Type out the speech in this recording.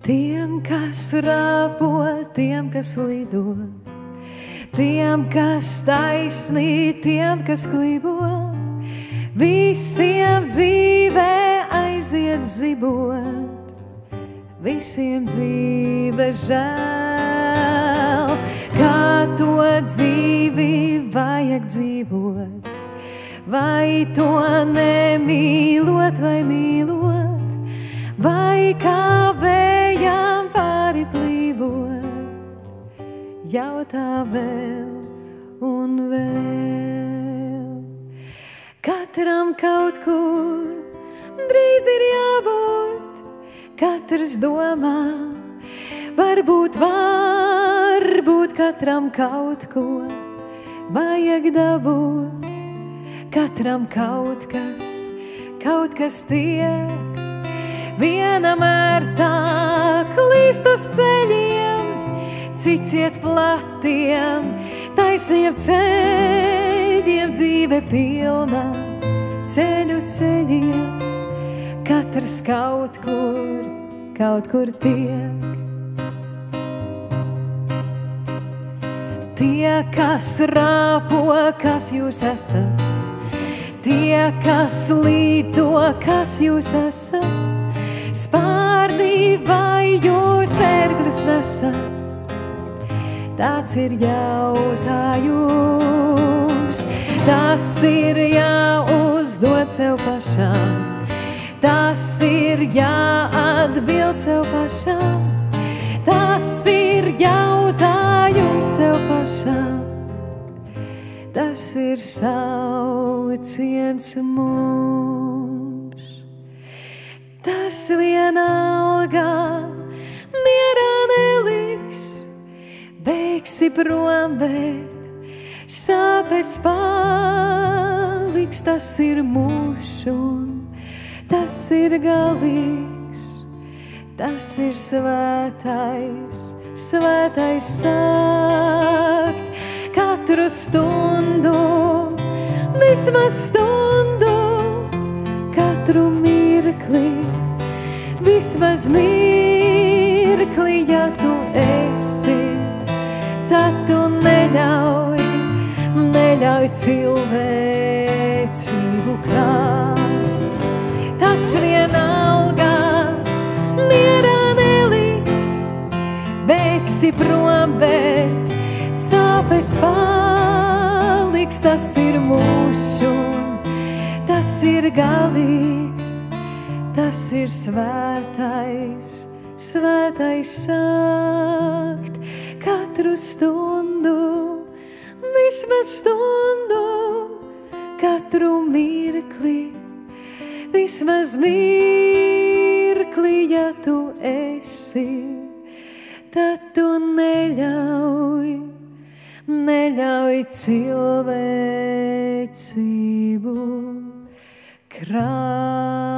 Tiem, kas rāpo, tiem, kas lido, tiem, kas taisnī, tiem, kas klibo, visiem dzīvē aiziet zibot, visiem dzīve žēl, kā to dzīvi vajag dzīvot, vai to nemīlot, vai mīlot, vai kā vējām pāri plīvot, jautā vēl un vēl. Katram kaut kur drīz ir jābūt, katrs domā, varbūt katram kaut ko vajag dabūt, katram kaut kas tiek, vienam ērtāk līst uz ceļiem, cits iet platiem, taisniem ceļiem, dzīve pilna ceļiem, katrs kaut kur tiek. Tie, kas rāpo, kas jūs esat, tie, kas lido, kas jūs esat, spārnī vai jūs ērgļus nesat, tāds ir jautājums, tas ir jāuzdod sev pašam, tas ir jāatbild sev pašam, tas ir jautājums sev pašam, tas ir sauciens mums. Tas vienalga mierā neliks, beigsi prom, bet sāpes paliks, tas ir mūžs un tas ir galīgs, tas ir svētais sākt katru stundu, vismaz stundu, katru mirkli, vismaz mirkli, ja tu esi, tad tu neļauj cilvēcību krāt. Tas vienalga mierā neliks, beigsi prom, bet sāpes paliks, tas ir mūžs un tas ir galīgs, tas ir svētais sākt katru stundu, vismaz stundu, katru mirkli, vismaz mirkli, ja tu esi, tad tu neļauj cilvēcību krāt.